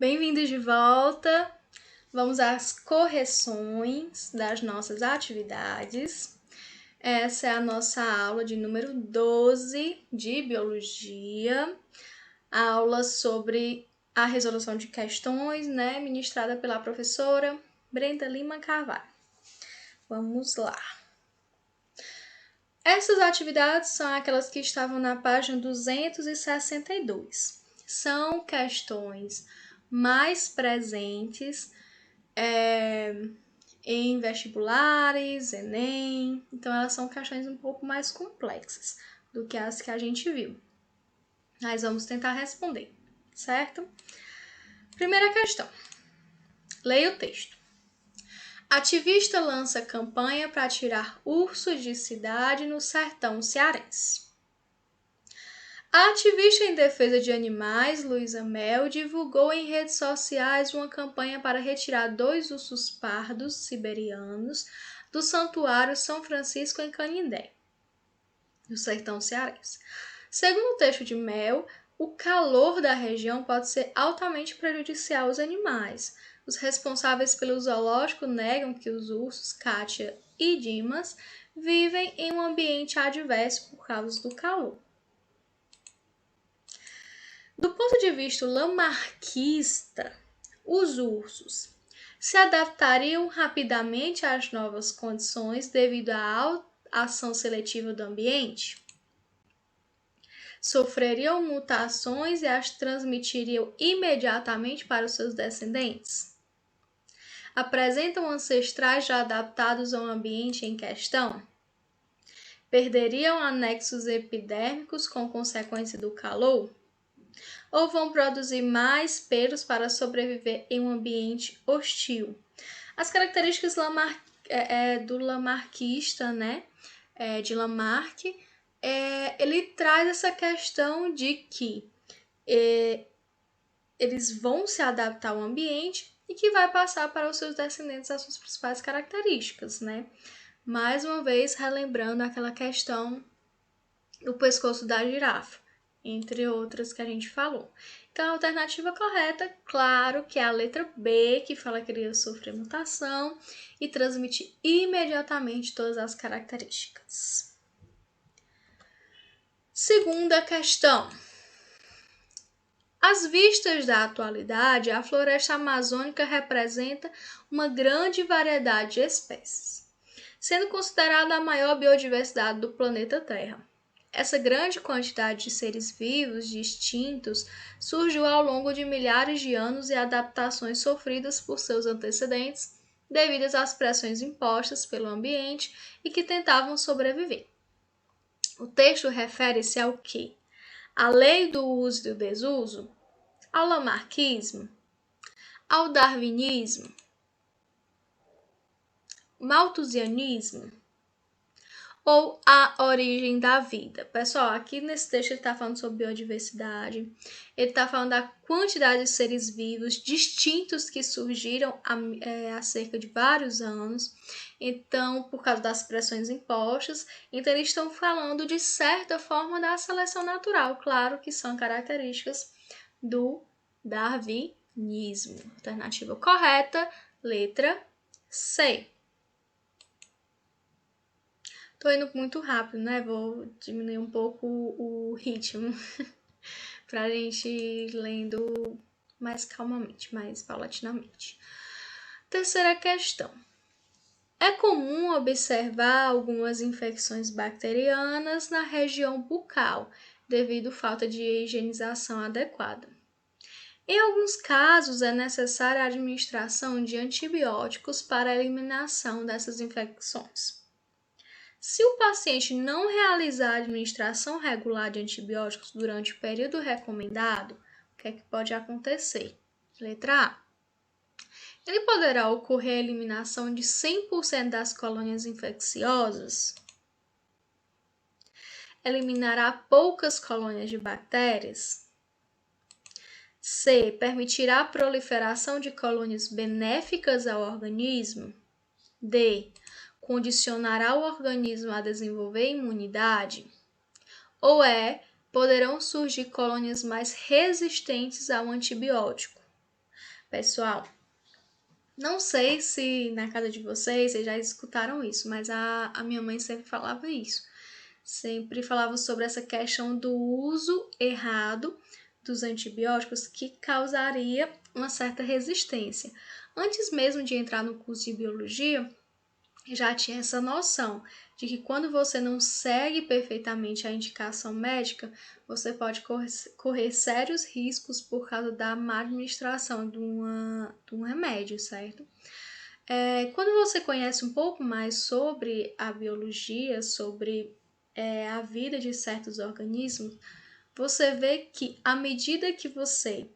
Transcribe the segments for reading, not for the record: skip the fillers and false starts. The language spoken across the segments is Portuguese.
Bem-vindos de volta. Vamos às correções das nossas atividades. Essa é a nossa aula de número 12 de Biologia, aula sobre a resolução de questões, ministrada pela professora Brenda Lima Carvalho. Vamos lá. Essas atividades são aquelas que estavam na página 262. São questões mais presentes em vestibulares, Enem. Então, elas são questões um pouco mais complexas do que as que a gente viu. Mas vamos tentar responder, certo? Primeira questão. Leia o texto. Ativista lança campanha para tirar ursos de cidade no sertão cearense. A ativista em defesa de animais, Luísa Mel, divulgou em redes sociais uma campanha para retirar 2 ursos pardos siberianos do Santuário São Francisco em Canindé, no sertão cearense. Segundo o texto de Mel, o calor da região pode ser altamente prejudicial aos animais. Os responsáveis pelo zoológico negam que os ursos Kátia e Dimas vivem em um ambiente adverso por causa do calor. Do ponto de vista lamarquista, os ursos se adaptariam rapidamente às novas condições devido à ação seletiva do ambiente? Sofreriam mutações e as transmitiriam imediatamente para os seus descendentes? Apresentam ancestrais já adaptados ao ambiente em questão? Perderiam anexos epidérmicos com consequência do calor? Ou vão produzir mais pelos para sobreviver em um ambiente hostil? As características do lamarquista, de Lamarck, ele traz essa questão de que eles vão se adaptar ao ambiente e que vai passar para os seus descendentes as suas principais características, Mais uma vez, relembrando aquela questão do pescoço da girafa, entre outras que a gente falou. Então, a alternativa correta, claro, que é a letra B, que fala que ele ia sofrer mutação e transmitir imediatamente todas as características. Segunda questão. Às vistas da atualidade, a floresta amazônica representa uma grande variedade de espécies, sendo considerada a maior biodiversidade do planeta Terra. Essa grande quantidade de seres vivos distintos surgiu ao longo de milhares de anos e adaptações sofridas por seus antecedentes devido às pressões impostas pelo ambiente e que tentavam sobreviver. O texto refere-se ao quê? A lei do uso e do desuso? Ao lamarquismo? Ao darwinismo? Malthusianismo? Ou a origem da vida? Pessoal, aqui nesse texto ele está falando sobre biodiversidade, ele está falando da quantidade de seres vivos distintos que surgiram há cerca de vários anos, então, por causa das pressões impostas, então eles estão falando de certa forma da seleção natural, claro que são características do darwinismo. Alternativa correta, letra C. Tô indo muito rápido, Vou diminuir um pouco o ritmo pra gente ir lendo mais calmamente, mais paulatinamente. Terceira questão. É comum observar algumas infecções bacterianas na região bucal, devido à falta de higienização adequada. Em alguns casos, é necessária a administração de antibióticos para a eliminação dessas infecções. Se o paciente não realizar a administração regular de antibióticos durante o período recomendado, o que é que pode acontecer? Letra A. Ele poderá ocorrer a eliminação de 100% das colônias infecciosas? Eliminará poucas colônias de bactérias? C. Permitirá a proliferação de colônias benéficas ao organismo? D. Condicionará o organismo a desenvolver imunidade? Ou poderão surgir colônias mais resistentes ao antibiótico? Pessoal, não sei se na casa de vocês já escutaram isso, mas a minha mãe sempre falava isso. Sempre falava sobre essa questão do uso errado dos antibióticos que causaria uma certa resistência. Antes mesmo de entrar no curso de biologia, já tinha essa noção de que quando você não segue perfeitamente a indicação médica, você pode correr sérios riscos por causa da má administração de um remédio, certo? Quando você conhece um pouco mais sobre a biologia, sobre a vida de certos organismos, você vê que à medida que você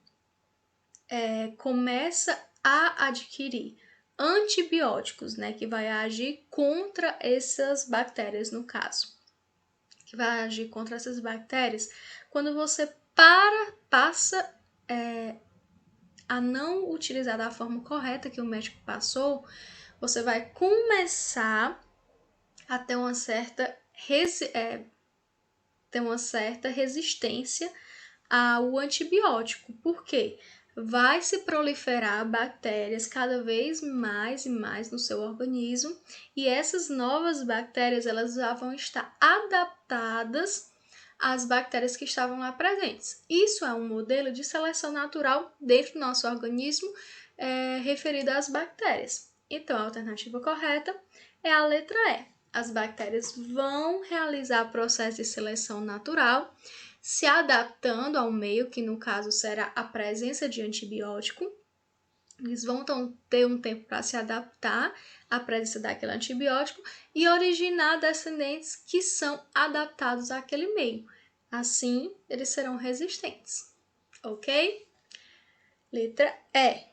começa a adquirir antibióticos, né, que vai agir contra essas bactérias, no caso, que vai agir contra essas bactérias, quando você passa a não utilizar da forma correta que o médico passou, você vai começar a ter uma certa resistência ao antibiótico. Por quê? Vai se proliferar bactérias cada vez mais e mais no seu organismo, e essas novas bactérias elas já vão estar adaptadas às bactérias que estavam lá presentes. Isso é um modelo de seleção natural dentro do nosso organismo referido às bactérias. Então, a alternativa correta é a letra E. As bactérias vão realizar processo de seleção natural, se adaptando ao meio, que no caso será a presença de antibiótico. Eles vão ter um tempo para se adaptar à presença daquele antibiótico e originar descendentes que são adaptados àquele meio. Assim, eles serão resistentes. Ok? Letra E.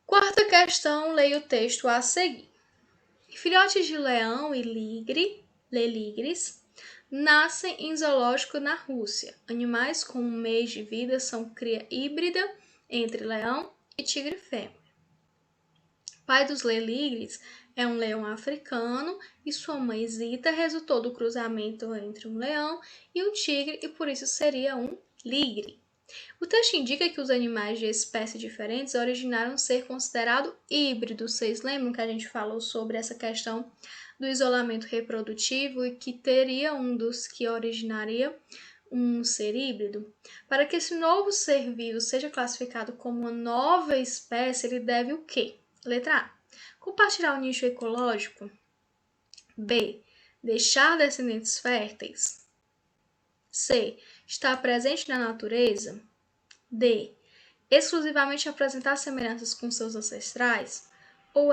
Quarta questão, leia o texto a seguir. Filhotes de leão e leligres, nascem em zoológico na Rússia. Animais com um mês de vida são cria híbrida entre leão e tigre fêmea. Pai dos leligres é um leão africano e sua mãe Zita resultou do cruzamento entre um leão e um tigre e por isso seria um ligre. O texto indica que os animais de espécies diferentes originaram ser considerados híbridos. Vocês lembram que a gente falou sobre essa questão do isolamento reprodutivo e que teria um dos que originaria um ser híbrido? Para que esse novo ser vivo seja classificado como uma nova espécie, ele deve o quê? Letra A. Compartilhar o nicho ecológico. B. Deixar descendentes férteis. C. Estar presente na natureza. D. Exclusivamente apresentar semelhanças com seus ancestrais? Ou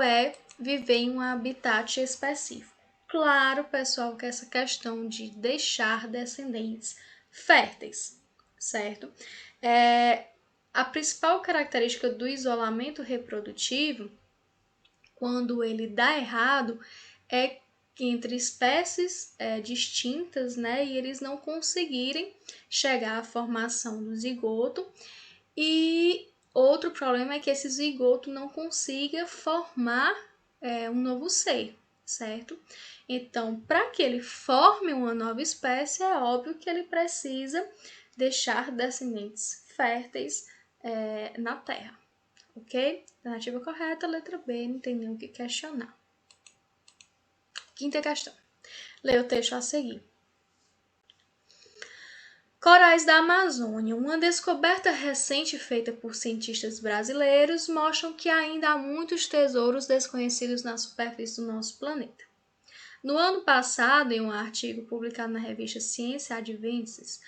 viver em um habitat específico? Claro, pessoal, que essa questão de deixar descendentes férteis, certo? A principal característica do isolamento reprodutivo, quando ele dá errado, é entre espécies distintas, né, e eles não conseguirem chegar à formação do zigoto. E outro problema é que esse zigoto não consiga formar um novo ser, certo? Então, para que ele forme uma nova espécie, é óbvio que ele precisa deixar descendentes férteis na Terra, ok? Alternativa correta, letra B, não tem nem o que questionar. Quinta questão. Leia o texto a seguir. Corais da Amazônia. Uma descoberta recente feita por cientistas brasileiros mostra que ainda há muitos tesouros desconhecidos na superfície do nosso planeta. No ano passado, em um artigo publicado na revista Science Advances,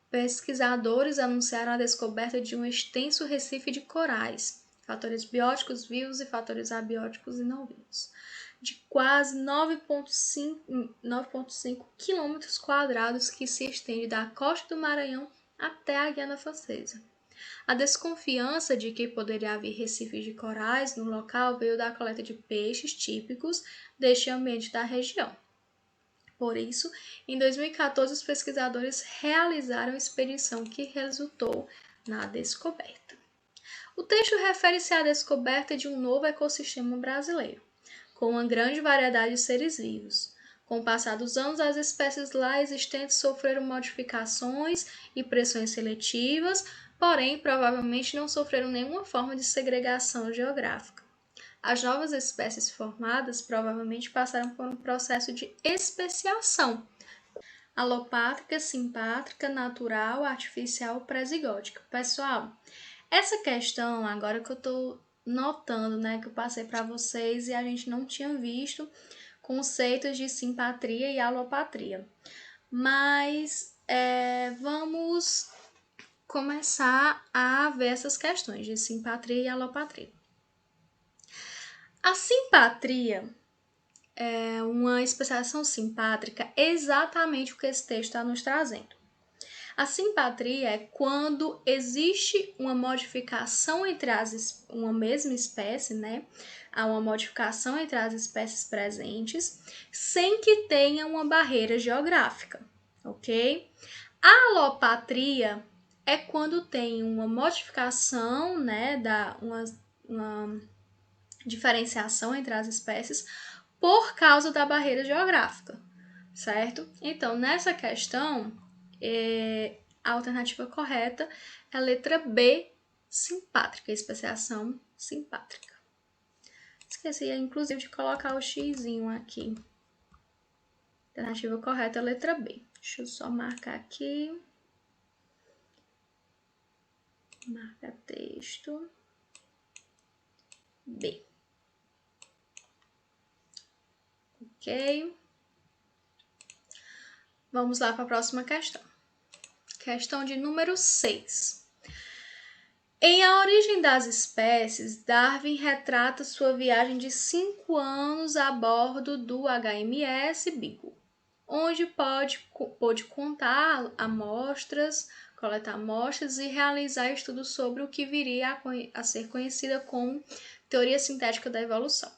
pesquisadores anunciaram a descoberta de um extenso recife de corais, fatores bióticos vivos e fatores abióticos e não vivos, de quase 9,5 quilômetros quadrados que se estende da costa do Maranhão até a Guiana Francesa. A desconfiança de que poderia haver recifes de corais no local veio da coleta de peixes típicos deste ambiente da região. Por isso, em 2014, os pesquisadores realizaram uma expedição que resultou na descoberta. O texto refere-se à descoberta de um novo ecossistema brasileiro, com uma grande variedade de seres vivos. Com o passar dos anos, as espécies lá existentes sofreram modificações e pressões seletivas, porém provavelmente não sofreram nenhuma forma de segregação geográfica. As novas espécies formadas provavelmente passaram por um processo de especiação alopátrica, simpátrica, natural, artificial, presigótica. Pessoal, essa questão, agora que eu estou notando, né, que eu passei para vocês e a gente não tinha visto conceitos de simpatria e alopatria. Mas vamos começar a ver essas questões de simpatria e alopatria. A simpatria é uma especiação simpátrica, exatamente o que esse texto está nos trazendo. A simpatria é quando existe uma modificação entre uma mesma espécie, né? Há uma modificação entre as espécies presentes, sem que tenha uma barreira geográfica, ok? A alopatria é quando tem uma modificação, né? Uma diferenciação entre as espécies por causa da barreira geográfica, certo? Então, nessa questão, a alternativa correta é a letra B, simpátrica, especiação simpátrica. Esqueci, inclusive, de colocar o xizinho aqui. A alternativa correta é a letra B. Deixa eu só marcar aqui. Marca texto. B. Ok? Vamos lá para a próxima questão. Questão de número 6. Em A Origem das Espécies, Darwin retrata sua viagem de 5 anos a bordo do HMS Beagle, onde pôde contar amostras, coletar amostras e realizar estudos sobre o que viria a ser conhecida como teoria sintética da evolução.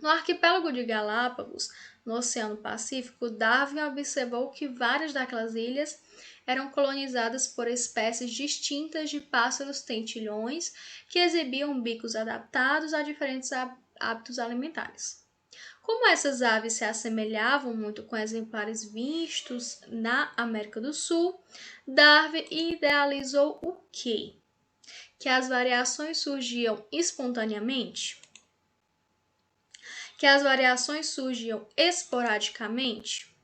No arquipélago de Galápagos, no Oceano Pacífico, Darwin observou que várias daquelas ilhas eram colonizadas por espécies distintas de pássaros tentilhões que exibiam bicos adaptados a diferentes hábitos alimentares. Como essas aves se assemelhavam muito com exemplares vistos na América do Sul, Darwin idealizou o quê? Que as variações surgiam espontaneamente? Que as variações surgiam esporadicamente?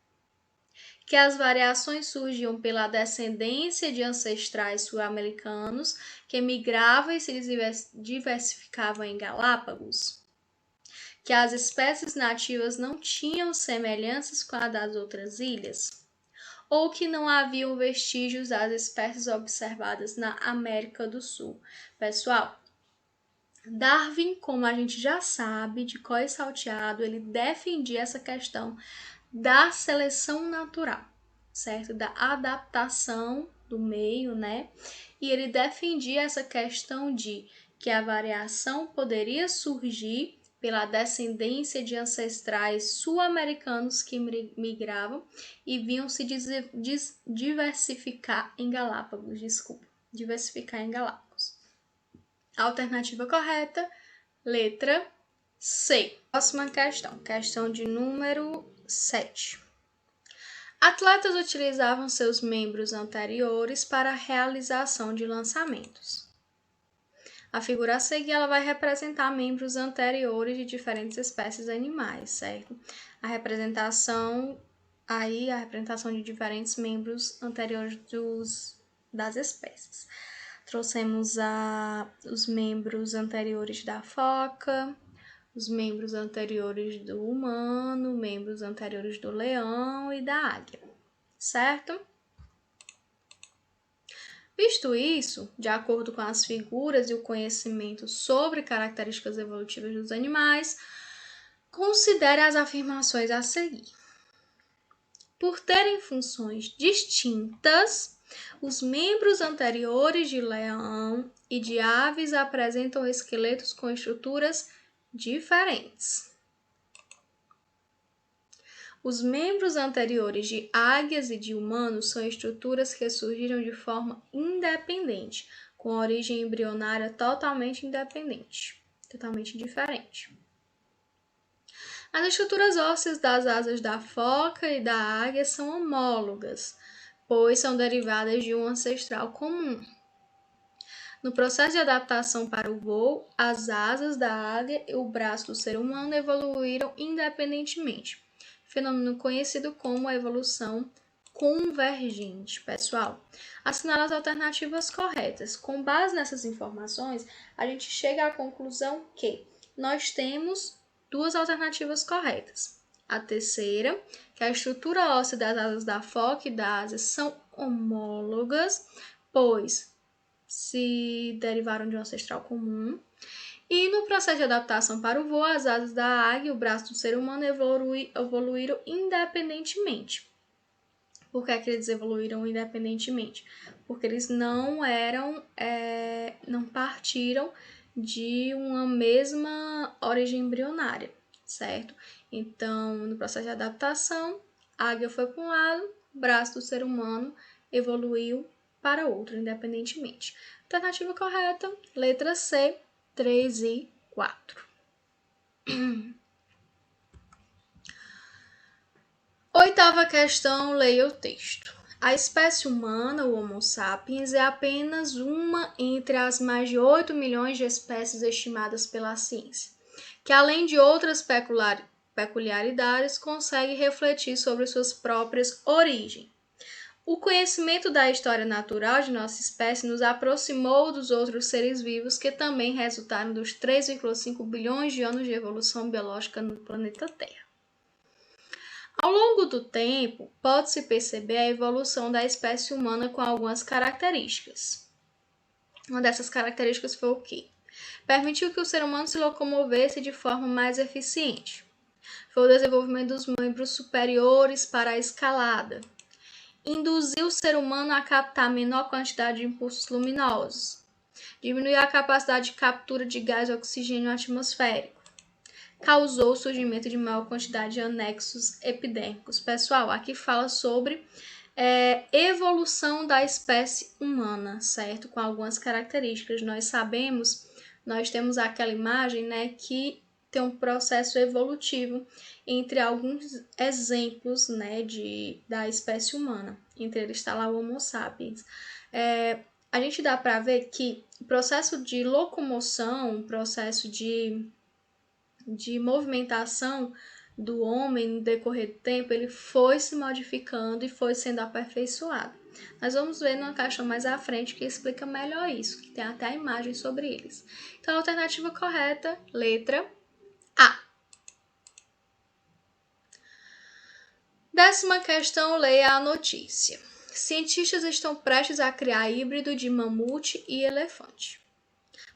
Que as variações surgiam pela descendência de ancestrais sul-americanos que migravam e se diversificavam em Galápagos? Que as espécies nativas não tinham semelhanças com as das outras ilhas? Ou que não haviam vestígios das espécies observadas na América do Sul? Pessoal, Darwin, como a gente já sabe, de cor e salteado, ele defendia essa questão da seleção natural, certo? Da adaptação do meio, né? E ele defendia essa questão de que a variação poderia surgir pela descendência de ancestrais sul-americanos que migravam e vinham se diversificar em Galápagos, diversificar em Galápagos. Alternativa correta, letra C. Próxima questão, questão de número 7. Atletas utilizavam seus membros anteriores para a realização de lançamentos. A figura a seguir ela vai representar membros anteriores de diferentes espécies animais, certo? A representação de diferentes membros anteriores das espécies. Trouxemos os membros anteriores da foca, os membros anteriores do humano, membros anteriores do leão e da águia, certo? Visto isso, de acordo com as figuras e o conhecimento sobre características evolutivas dos animais, considere as afirmações a seguir. Por terem funções distintas, os membros anteriores de leão e de aves apresentam esqueletos com estruturas diferentes. Os membros anteriores de águias e de humanos são estruturas que surgiram de forma independente, com origem embrionária totalmente independente, totalmente diferente. As estruturas ósseas das asas da foca e da águia são homólogas, pois são derivadas de um ancestral comum. No processo de adaptação para o voo, as asas da águia e o braço do ser humano evoluíram independentemente, fenômeno conhecido como a evolução convergente. Pessoal, assinala as alternativas corretas. Com base nessas informações, a gente chega à conclusão que nós temos duas alternativas corretas. A terceira, que a estrutura óssea das asas da foca e da asa são homólogas, pois se derivaram de um ancestral comum. E no processo de adaptação para o voo, as asas da águia e o braço do ser humano evoluíram independentemente. Por que eles evoluíram independentemente? Porque eles não partiram de uma mesma origem embrionária, certo? Então, no processo de adaptação, a águia foi para um lado, o braço do ser humano evoluiu para outro, independentemente. Alternativa correta, letra C, 3 e 4. Oitava questão, leia o texto. A espécie humana, o Homo sapiens, é apenas uma entre as mais de 8 milhões de espécies estimadas pela ciência, que além de outras peculiaridades, consegue refletir sobre suas próprias origens. O conhecimento da história natural de nossa espécie nos aproximou dos outros seres vivos que também resultaram dos 3,5 bilhões de anos de evolução biológica no planeta Terra. Ao longo do tempo, pode-se perceber a evolução da espécie humana com algumas características. Uma dessas características foi o quê? Permitiu que o ser humano se locomovesse de forma mais eficiente. Foi o desenvolvimento dos membros superiores para a escalada. Induziu o ser humano a captar menor quantidade de impulsos luminosos. Diminuiu a capacidade de captura de gás e oxigênio atmosférico. Causou o surgimento de maior quantidade de anexos epidérmicos. Pessoal, aqui fala sobre evolução da espécie humana, certo? Com algumas características. Nós temos aquela imagem, né, que tem um processo evolutivo entre alguns exemplos, né, da espécie humana. Entre eles está lá o Homo sapiens. A gente dá para ver que o processo de locomoção, o processo de movimentação do homem no decorrer do tempo, ele foi se modificando e foi sendo aperfeiçoado. Nós vamos ver numa questão mais à frente que explica melhor isso, que tem até a imagem sobre eles. Então, a alternativa correta, letra A. 10ª questão, leia a notícia. Cientistas estão prestes a criar híbrido de mamute e elefante.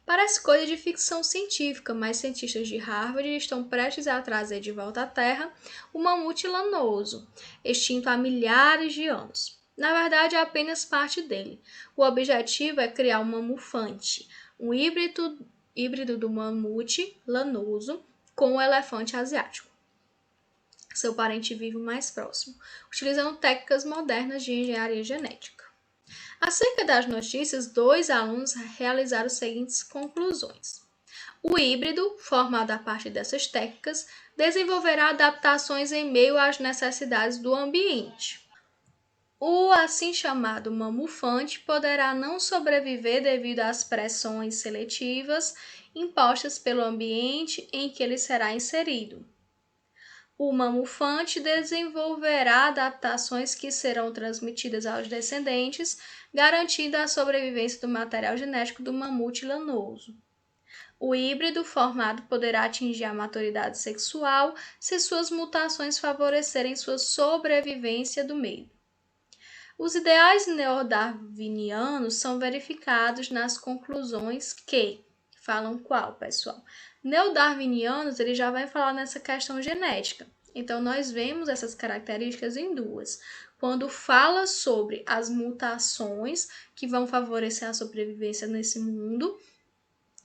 Parece coisa de ficção científica, mas cientistas de Harvard estão prestes a trazer de volta à Terra o mamute lanoso, extinto há milhares de anos. Na verdade, é apenas parte dele. O objetivo é criar um mamufante, um híbrido do mamute lanoso com o elefante asiático, seu parente vivo mais próximo, utilizando técnicas modernas de engenharia genética. Acerca das notícias, 2 alunos realizaram as seguintes conclusões. O híbrido, formado a partir dessas técnicas, desenvolverá adaptações em meio às necessidades do ambiente. O assim chamado mamufante poderá não sobreviver devido às pressões seletivas impostas pelo ambiente em que ele será inserido. O mamufante desenvolverá adaptações que serão transmitidas aos descendentes, garantindo a sobrevivência do material genético do mamute lanoso. O híbrido formado poderá atingir a maturidade sexual se suas mutações favorecerem sua sobrevivência do meio. Os ideais neodarwinianos são verificados nas conclusões que falam qual, pessoal? Neodarwinianos, ele já vai falar nessa questão genética. Então, nós vemos essas características em duas. Quando fala sobre as mutações que vão favorecer a sobrevivência nesse mundo,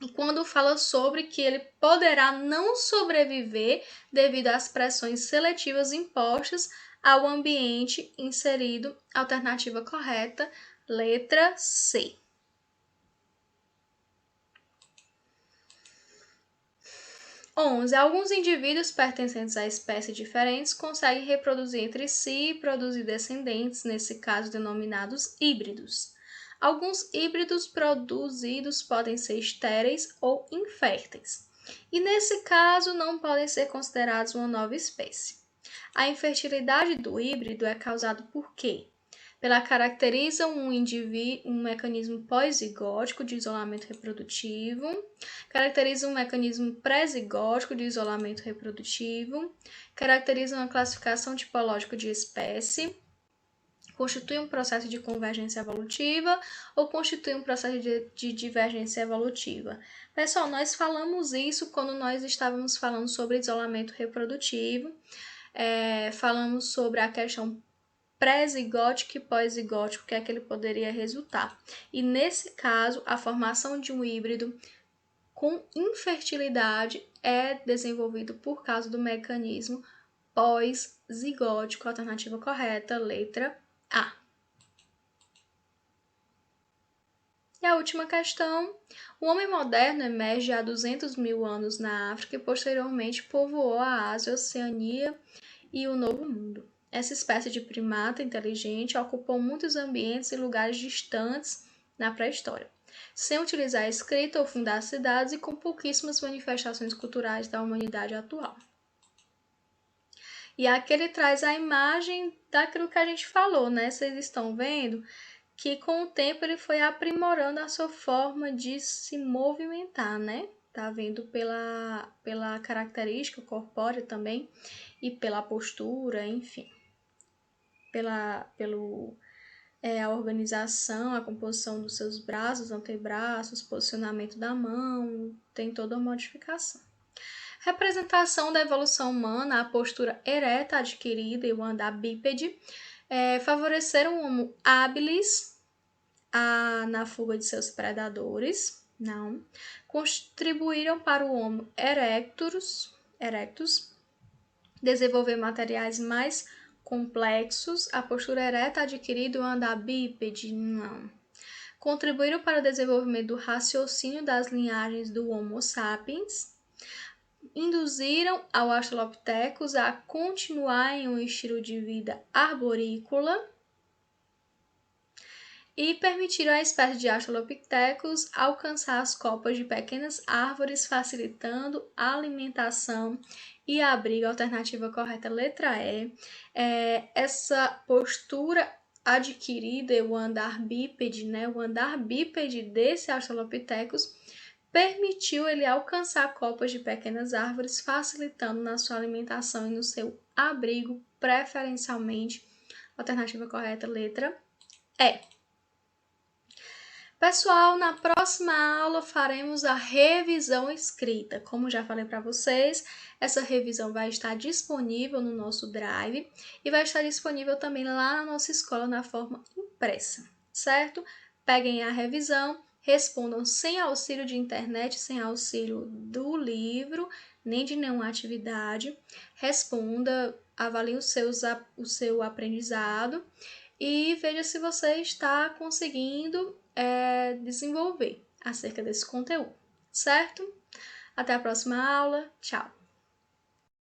e quando fala sobre que ele poderá não sobreviver devido às pressões seletivas impostas ao ambiente inserido. Alternativa correta, letra C. 11. Alguns indivíduos pertencentes a espécies diferentes conseguem reproduzir entre si e produzir descendentes, nesse caso denominados híbridos. Alguns híbridos produzidos podem ser estéreis ou inférteis, e nesse caso não podem ser considerados uma nova espécie. A infertilidade do híbrido é causada por quê? Ela caracteriza um mecanismo pós-zigótico de isolamento reprodutivo, caracteriza um mecanismo pré-zigótico de isolamento reprodutivo, caracteriza uma classificação tipológica de espécie, constitui um processo de convergência evolutiva ou constitui um processo de divergência evolutiva. Pessoal, nós falamos isso quando nós estávamos falando sobre isolamento reprodutivo, falamos sobre a questão pré-zigótico e pós-zigótico, que é que ele poderia resultar. E nesse caso, a formação de um híbrido com infertilidade é desenvolvido por causa do mecanismo pós-zigótico. Alternativa correta, letra A. E a última questão: o homem moderno emerge há 200 mil anos na África e posteriormente povoou a Ásia, a Oceania e o Novo Mundo. Essa espécie de primata inteligente ocupou muitos ambientes e lugares distantes na pré-história, sem utilizar a escrita ou fundar cidades e com pouquíssimas manifestações culturais da humanidade atual. E aqui ele traz a imagem daquilo que a gente falou, né? Vocês estão vendo que com o tempo ele foi aprimorando a sua forma de se movimentar, né? Tá vendo pela característica corpórea também e pela postura, enfim. A organização, a composição dos seus braços, antebraços, posicionamento da mão, tem toda uma modificação. Representação da evolução humana, a postura ereta adquirida e o andar bípede favoreceram o Homo habilis na fuga de seus predadores, não. Contribuíram para o Homo erectus desenvolver materiais mais complexos, a postura ereta adquirida e o andar bípede, não. Contribuíram para o desenvolvimento do raciocínio das linhagens do Homo sapiens, induziram ao Australopithecus a continuar em um estilo de vida arborícola e permitiram à espécie de Australopithecus alcançar as copas de pequenas árvores, facilitando a alimentação e abrigo. Alternativa correta, letra E. Essa postura adquirida, o andar bípede, né? O andar bípede desse Australopithecus permitiu ele alcançar copas de pequenas árvores, facilitando na sua alimentação e no seu abrigo, preferencialmente. Alternativa correta, letra E. Pessoal, na próxima aula faremos a revisão escrita. Como já falei para vocês, essa revisão vai estar disponível no nosso Drive e vai estar disponível também lá na nossa escola na forma impressa, certo? Peguem a revisão, respondam sem auxílio de internet, sem auxílio do livro, nem de nenhuma atividade. Responda, avalie o seu aprendizado e veja se você está conseguindo desenvolver acerca desse conteúdo, certo? Até a próxima aula. Tchau!